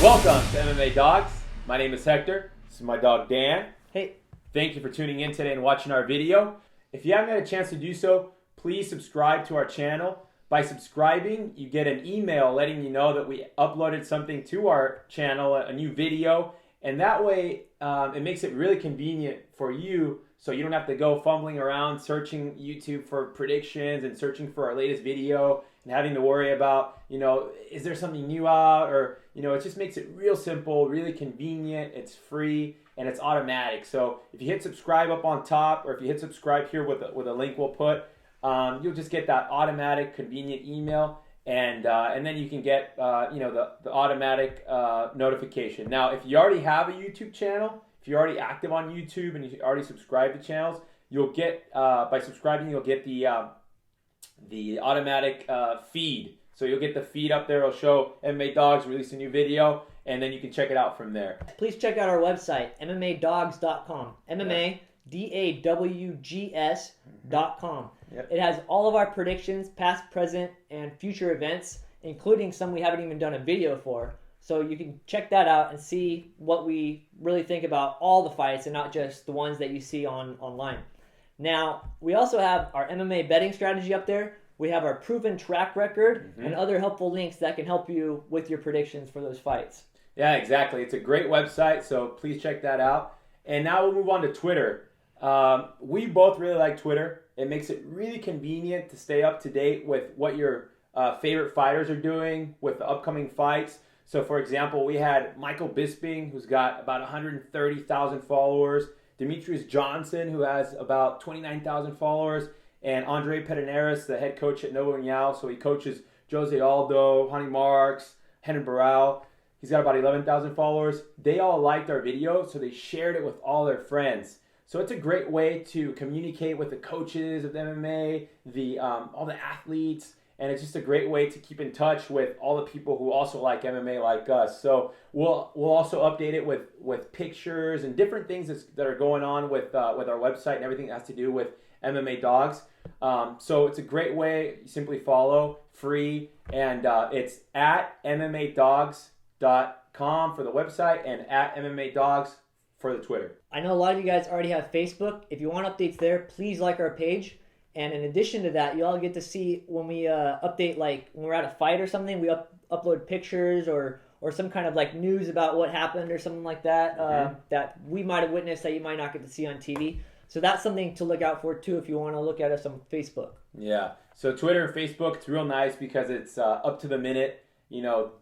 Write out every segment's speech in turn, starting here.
Welcome to MMA Dogs. My name is Hector. This is my dog Dan. Hey. Thank you for tuning in today and watching our video. If you haven't had a chance to do so, please subscribe to our channel. By subscribing, you get an email letting you know that we uploaded something to our channel, a new video, and that way it makes it really convenient for you, so you don't have to go fumbling around searching YouTube for predictions and searching for our latest video and having to worry about, is there something new out, or, it just makes it real simple, really convenient, it's free, and it's automatic. So if you hit subscribe up on top, or if you hit subscribe here with a link we'll put, you'll just get that automatic, convenient email, and then you can get the automatic notification. Now, if you already have a YouTube channel, if you're already active on YouTube and you already subscribe to channels, you'll get by subscribing you'll get the automatic feed. So you'll get the feed up there. It'll show MMA Dogs release a new video, and then you can check it out from there. Please check out our website, MMADogs.com. MMADawgs.com. Yep. It has all of our predictions, past, present, and future events, including some we haven't even done a video for. So you can check that out and see what we really think about all the fights and not just the ones that you see online. Now, we also have our MMA betting strategy up there. We have our proven track record and other helpful links that can help you with your predictions for those fights. Yeah, exactly. It's a great website, so please check that out. And now we'll move on to Twitter. We both really like Twitter. It makes it really convenient to stay up to date with what your favorite fighters are doing with the upcoming fights. So, for example, we had Michael Bisping, who's got about 130,000 followers, Demetrius Johnson, who has about 29,000 followers, and Andre Pederneiras, the head coach at Novo União. So he coaches Jose Aldo, Honey Marks, Renan Barão. He's got about 11,000 followers. They all liked our video, so they shared it with all their friends. So it's a great way to communicate with the coaches of MMA, all the athletes, and it's just a great way to keep in touch with all the people who also like MMA like us. So we'll also update it with pictures and different things that are going on with our website and everything that has to do with MMA Dogs. So it's a great way. You simply follow, free, and it's at MMADogs.com for the website and at MMA Dogs for the Twitter. I know a lot of you guys already have Facebook. If you want updates there, please like our page. And in addition to that, you all get to see when we update, like when we're at a fight or something, we upload pictures or some kind of like news about what happened or something like that that we might have witnessed that you might not get to see on TV. So that's something to look out for too if you want to look at us on Facebook. Yeah. So Twitter and Facebook, it's real nice because it's up to the minute,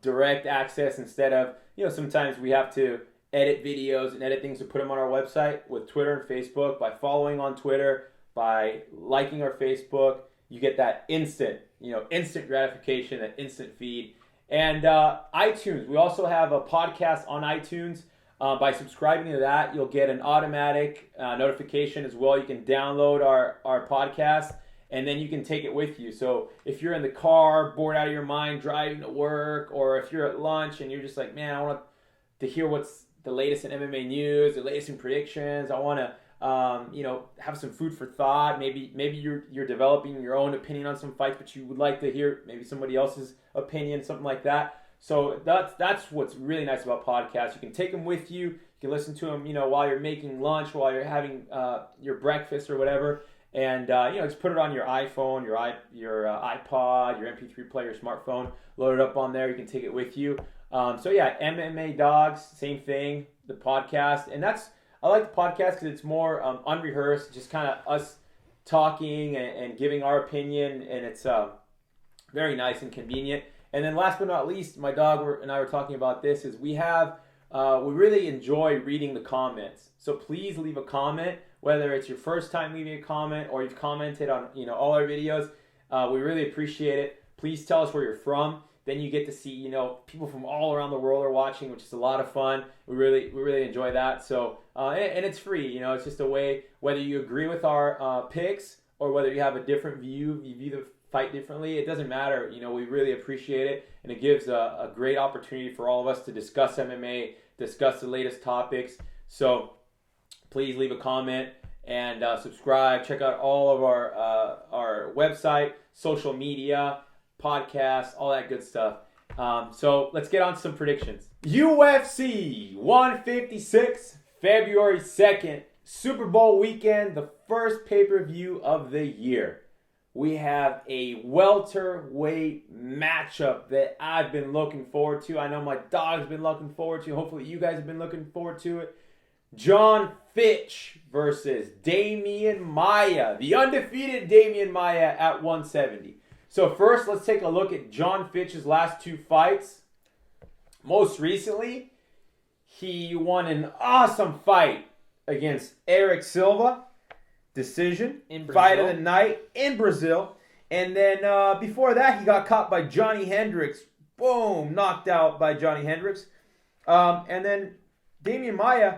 direct access instead of, sometimes we have to edit videos and edit things to put them on our website. With Twitter and Facebook, by following on Twitter, by liking our Facebook, you get that instant gratification, that instant feed. And iTunes, we also have a podcast on iTunes. By subscribing to that, you'll get an automatic notification as well. You can download our podcast, and then you can take it with you. So if you're in the car, bored out of your mind, driving to work, or if you're at lunch and you're just like, man, I want to hear what's the latest in MMA news, the latest in predictions. I want to have some food for thought. Maybe you're developing your own opinion on some fights, but you would like to hear maybe somebody else's opinion, something like that. So that's what's really nice about podcasts. You can take them with you. You can listen to them, while you're making lunch, while you're having your breakfast or whatever, and just put it on your iPhone, your iPod, your MP3 player, your smartphone. Load it up on there. You can take it with you. So yeah, MMA Dogs, same thing. The podcast, and I like the podcast because it's more unrehearsed, just kind of us talking and giving our opinion, and it's very nice and convenient. And then last but not least, my dog and I were talking about this, is we really enjoy reading the comments. So please leave a comment, whether it's your first time leaving a comment or you've commented on all our videos. We really appreciate it. Please tell us where you're from. Then you get to see people from all around the world are watching, which is a lot of fun. We really enjoy that. So and it's free. It's just a way, whether you agree with our picks or whether you have a different view, you view the fight differently, it doesn't matter. We really appreciate it, and it gives a great opportunity for all of us to discuss MMA, discuss the latest topics. So please leave a comment and subscribe. Check out all of our website, social media, podcasts, all that good stuff. So let's get on to some predictions. UFC 156, February 2nd, Super Bowl weekend, the first pay-per-view of the year. We have a welterweight matchup that I've been looking forward to. I know my dog's been looking forward to. Hopefully you guys have been looking forward to it. Jon Fitch versus Demian Maia, the undefeated Demian Maia at 170. So first, let's take a look at Jon Fitch's last 2 fights. Most recently, he won an awesome fight against Eric Silva. Decision. Fight of the night in Brazil. And then before that, he got caught by Johnny Hendricks. Boom! Knocked out by Johnny Hendricks. And then Demian Maia,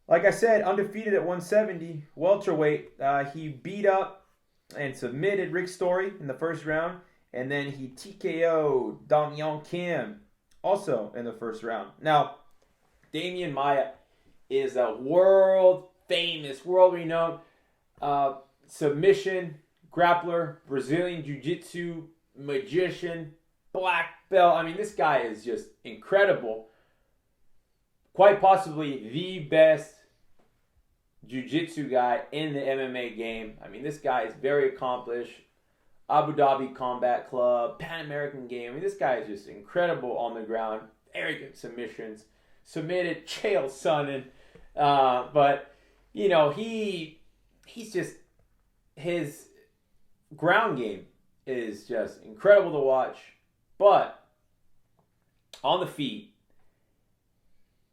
like I said, undefeated at 170, welterweight. He beat up and submitted Rick Story in the first round. And then he TKO'd Dong Kim also in the first round. Now, Demian Maia is a world-famous, world-renowned submission grappler, Brazilian jiu-jitsu magician, black belt. I mean, this guy is just incredible. Quite possibly the best jiu-jitsu guy in the MMA game. I mean, this guy is very accomplished. Abu Dhabi Combat Club, Pan American game. I mean, this guy is just incredible on the ground. Very good submissions. Submitted Chael Sonnen. But, you know, he's just, his ground game is just incredible to watch. But on the feet,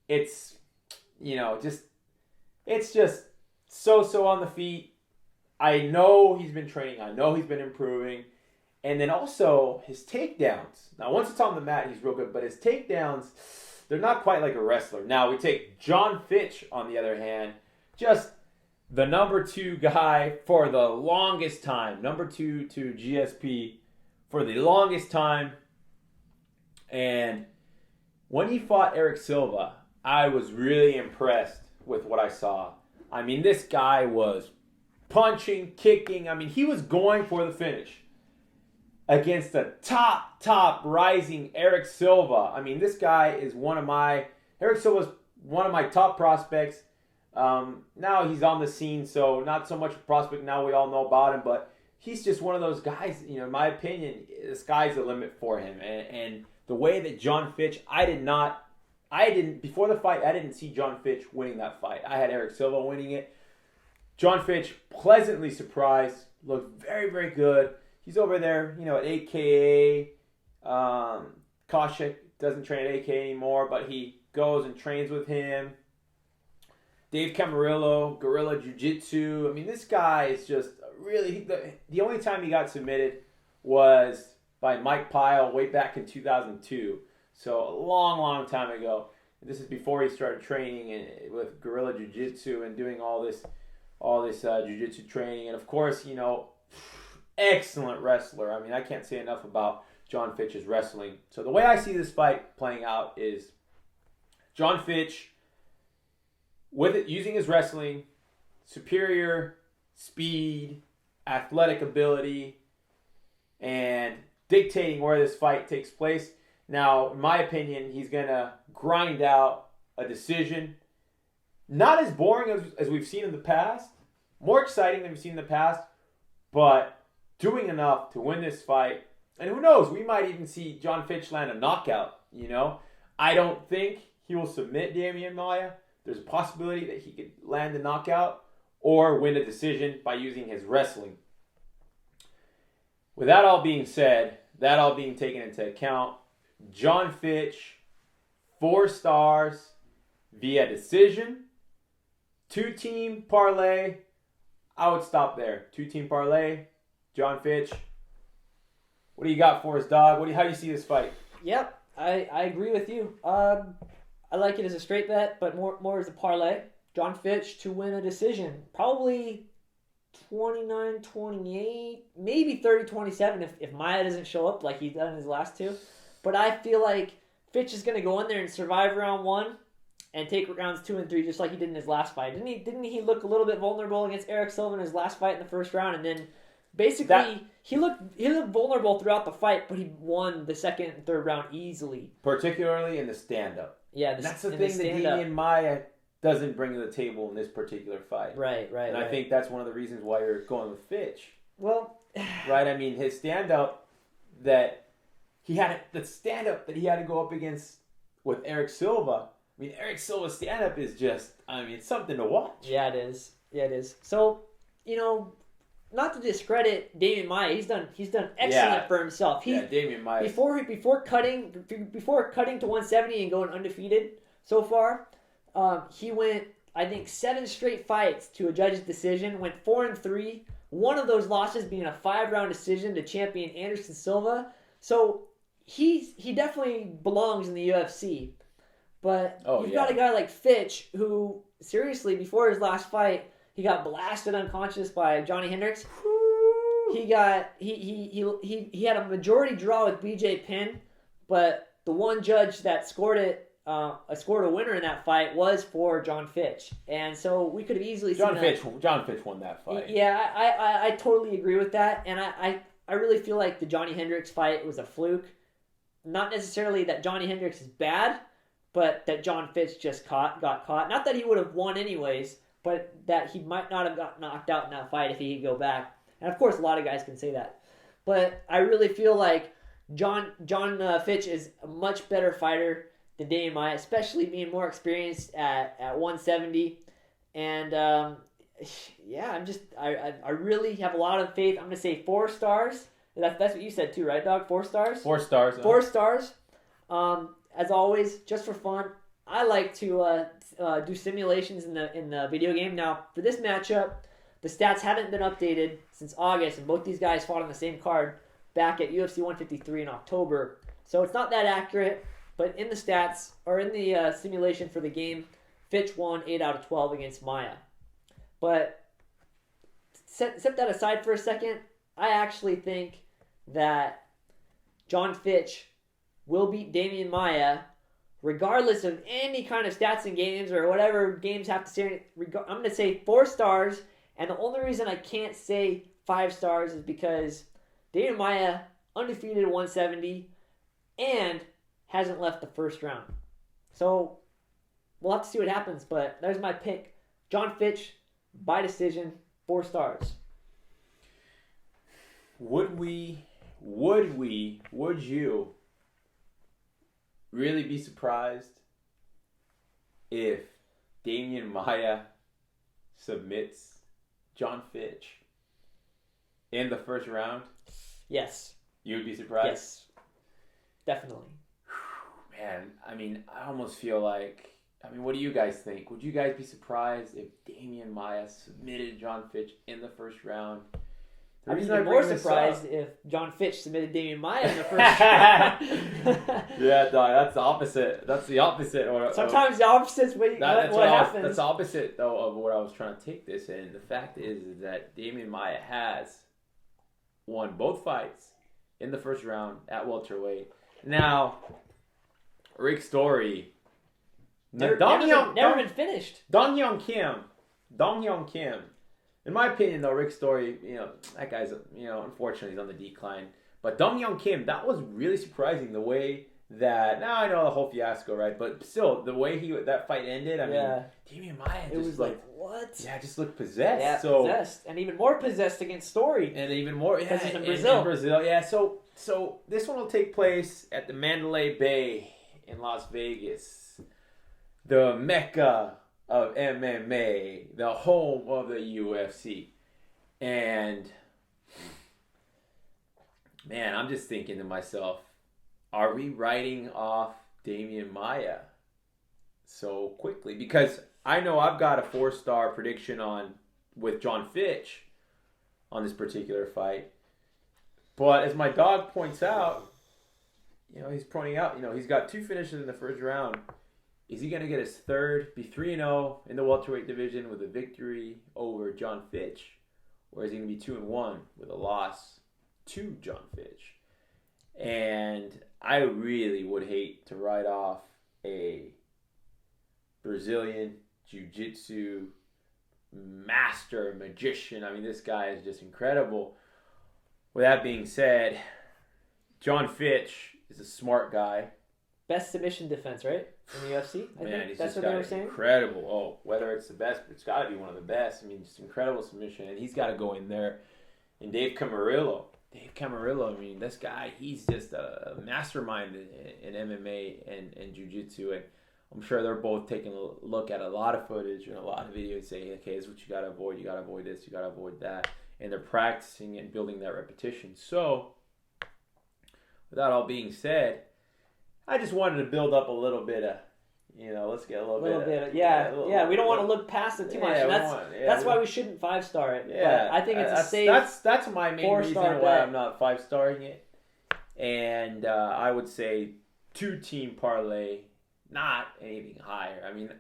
it's, you know, it's just so on the feet. I know he's been training. I know he's been improving. And then also his takedowns. Now, once it's on the mat, he's real good. But his takedowns, they're not quite like a wrestler. Now, we take Jon Fitch, on the other hand, just the number 2 guy for the longest time. Number 2 to GSP for the longest time. And when he fought Eric Silva, I was really impressed with what I saw. I mean, this guy was punching, kicking. I mean, he was going for the finish against the top rising Eric Silva. I mean, this guy is Eric Silva's one of my top prospects. Now he's on the scene, so not so much a prospect now, we all know about him, but he's just one of those guys, you know, in my opinion, the sky's the limit for him. And the way that Jon Fitch, before the fight, I didn't see Jon Fitch winning that fight. I had Eric Silva winning it. Jon Fitch, pleasantly surprised, looked very, very good. He's over there, you know, at AKA. Koshik doesn't train at AKA anymore, but he goes and trains with him. Dave Camarillo, Guerrilla Jiu-Jitsu. I mean, this guy is just really... The only time he got submitted was by Mike Pyle way back in 2002. So a long time ago. This is before he started training with Guerrilla Jiu-Jitsu and doing all this Jiu-Jitsu training. And of course, you know, excellent wrestler. I mean, I can't say enough about Jon Fitch's wrestling. So the way I see this fight playing out is Jon Fitch, with it, using his wrestling, superior speed, athletic ability, and dictating where this fight takes place. Now, in my opinion, he's going to grind out a decision. Not as boring as we've seen in the past. More exciting than we've seen in the past. But doing enough to win this fight. And who knows, we might even see Jon Fitch land a knockout, you know. I don't think he will submit Demian Maia. There's a possibility that he could land a knockout or win a decision by using his wrestling. With that all being said, that all being taken into account, Jon Fitch, 4 stars via decision. 2-team parlay. I would stop there. 2-team parlay. Jon Fitch. What do you got for us, dog? How do you see this fight? Yep, I agree with you. I like it as a straight bet, but more as a parlay. Jon Fitch to win a decision. Probably 29-28, maybe 30-27 if Maia doesn't show up like he's done in his last 2. But I feel like Fitch is going to go in there and survive round 1 and take rounds 2 and 3 just like he did in his last fight. Didn't he look a little bit vulnerable against Eric Silva in his last fight in the first round, and then Basically, he looked vulnerable throughout the fight, but he won the second and third round easily. Particularly in the stand-up. Yeah, that's the thing that Demian Maia doesn't bring to the table in this particular fight. Right. And I think that's one of the reasons why you're going with Fitch. Well, right? I mean, his stand-up that he had to go up against with Eric Silva. I mean, Eric Silva's stand-up is just, it's something to watch. Yeah, it is. So, not to discredit Demian Maia, he's done excellent for himself. Demian Maia. Before cutting to 170 and going undefeated so far, he went, I think, 7 straight fights to a judge's decision. Went 4-3. One of those losses being a 5-round decision to champion Anderson Silva. So he definitely belongs in the UFC. But you've got a guy like Fitch who, seriously, before his last fight, he got blasted unconscious by Johnny Hendricks. He had a majority draw with BJ Penn, but the one judge that scored a winner in that fight was for Jon Fitch, and so we could have easily seen Jon Fitch won that fight. Yeah, I totally agree with that, and I really feel like the Johnny Hendricks fight was a fluke. Not necessarily that Johnny Hendricks is bad, but that Jon Fitch just got caught. Not that he would have won anyways, but that he might not have got knocked out in that fight if he could go back. And of course, a lot of guys can say that. But I really feel like Jon Fitch is a much better fighter than Demian Maia, especially being more experienced at 170. And I really have a lot of faith. I'm going to say 4 stars. That's what you said too, right, dog? 4 stars? 4 stars. 4 stars. As always, just for fun, I like to do simulations in the video game. Now, for this matchup, the stats haven't been updated since August, and both these guys fought on the same card back at UFC 153 in October. So it's not that accurate, but in the stats, or in the simulation for the game, Fitch won 8 out of 12 against Maia. But set that aside for a second, I actually think that Jon Fitch will beat Demian Maia regardless of any kind of stats in games or whatever games have to say. I'm going to say 4 stars, and the only reason I can't say 5 stars is because Demian Maia undefeated at 170 and hasn't left the first round. So we'll have to see what happens, but there's my pick. Jon Fitch, by decision, 4 stars. Would you really be surprised if Demian Maia submits Jon Fitch in the first round? Yes. You would be surprised? Yes. Definitely. Man, I almost feel like, what do you guys think? Would you guys be surprised if Demian Maia submitted Jon Fitch in the first round? I'd be even more surprised if Jon Fitch submitted Demian Maia in the first round. Yeah, dog, that's the opposite. That's the opposite. Sometimes the opposite's what happens. That's the opposite, though, of what I was trying to take this in. The fact is that Demian Maia has won both fights in the first round at welterweight. Now, Rick Story. Never been finished. Dong Hyun Kim. In my opinion, though, Rick Story, that guy's, unfortunately, he's on the decline. But Dong Hyun Kim, that was really surprising the way that. Now I know the whole fiasco, right? But still, the way that fight ended. Demian Maia just, it was like what? Yeah, just looked possessed. Yeah, possessed, and even more possessed against Story. And even more, because he's in Brazil. In Brazil, yeah. So this one will take place at the Mandalay Bay in Las Vegas, the Mecca of MMA, the home of the UFC. And man, I'm just thinking to myself, are we writing off Demian Maia so quickly? Because I know I've got a 4-star prediction with Jon Fitch on this particular fight. But as my dog points out, he's pointing out, he's got 2 finishes in the first round. Is he going to get his third, be 3-0 in the welterweight division with a victory over Jon Fitch? Or is he going to be 2-1 with a loss to Jon Fitch? And I really would hate to write off a Brazilian jiu-jitsu master magician. This guy is just incredible. With that being said, Jon Fitch is a smart guy. Best submission defense, right? In the UFC? I think He's that's just what got they were saying. incredible. Oh, whether it's the best, it's got to be one of the best. I mean, just incredible submission, and he's got to go in there. And Dave Camarillo, I mean, this guy, he's just a mastermind in MMA and jiu-jitsu, and I'm sure they're both taking a look at a lot of footage and a lot of videos, saying, okay, this is what you got to avoid. You got to avoid this. You got to avoid that. And they're practicing and building that repetition. So, with that all being said, I just wanted to build up a little bit of, let's get a little bit. Yeah. We don't want to look past it too much. That's why we shouldn't 5-star it. Yeah, but I think it's a safe. That's my main reason why bet. I'm not 5-starring it. And I would say 2-team parlay, not anything higher. I mean,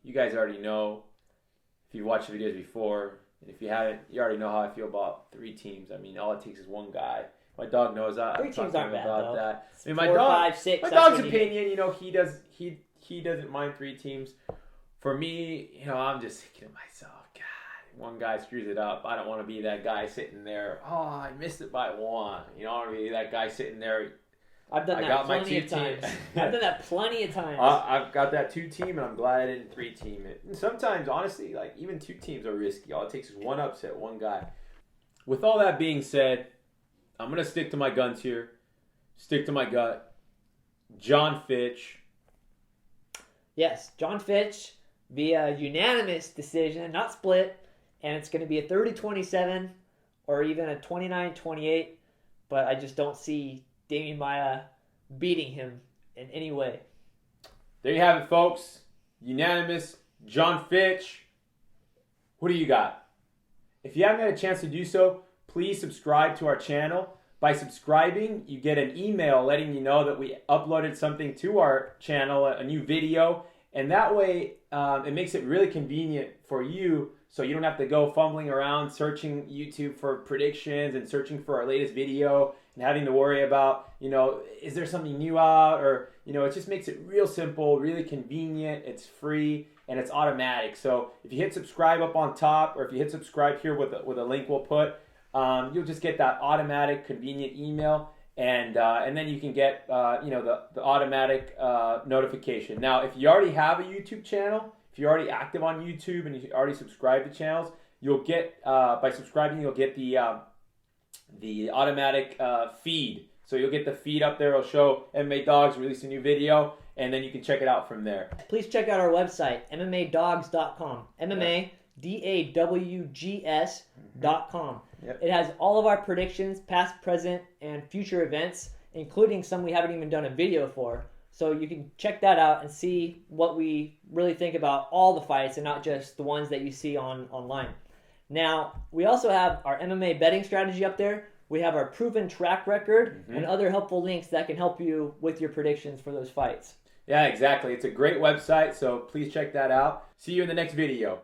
you guys already know if you've watched the videos before. And if you haven't, you already know how I feel about 3 teams. I mean, all it takes is one guy. My dog knows that. 3 teams aren't bad, about though. that. I mean, 4, 5, 6. My dog's opinion, he doesn't mind 3 teams. For me, I'm just thinking to myself, God, one guy screws it up. I don't want to be that guy sitting there. Oh, I missed it by 1. I don't want to be that guy sitting there. I've done that plenty of times. I've done that plenty of times. I've got that 2-team, and I'm glad I didn't 3-team it. And sometimes, honestly, like even 2 teams are risky. All it takes is one upset, one guy. With all that being said, I'm going to stick to my guns here. Stick to my gut. Jon Fitch. Yes, Jon Fitch via unanimous decision, not split. And it's going to be a 30-27 or even a 29-28. But I just don't see Demian Maia beating him in any way. There you have it, folks. Unanimous. Jon Fitch. What do you got? If you haven't had a chance to do so, please subscribe to our channel. By subscribing, you get an email letting you know that we uploaded something to our channel, a new video. And that way, it makes it really convenient for you, so you don't have to go fumbling around searching YouTube for predictions and searching for our latest video and having to worry about, is there something new out? Or, it just makes it real simple, really convenient, it's free, and it's automatic. So if you hit subscribe up on top, or if you hit subscribe here with a link we'll put, you'll just get that automatic, convenient email, and then you can get the automatic notification. Now, if you already have a YouTube channel, if you're already active on YouTube and you already subscribe to channels, you'll get by subscribing, you'll get the automatic feed. So you'll get the feed up there. It'll show MMA Dogs release a new video, and then you can check it out from there. Please check out our website, MMADogs.com. MMA DAWGS.com. Yep. It has all of our predictions, past, present, and future events, including some we haven't even done a video for. So you can check that out and see what we really think about all the fights and not just the ones that you see online. Now, we also have our MMA betting strategy up there. We have our proven track record and other helpful links that can help you with your predictions for those fights. Yeah, exactly. It's a great website, so please check that out. See you in the next video.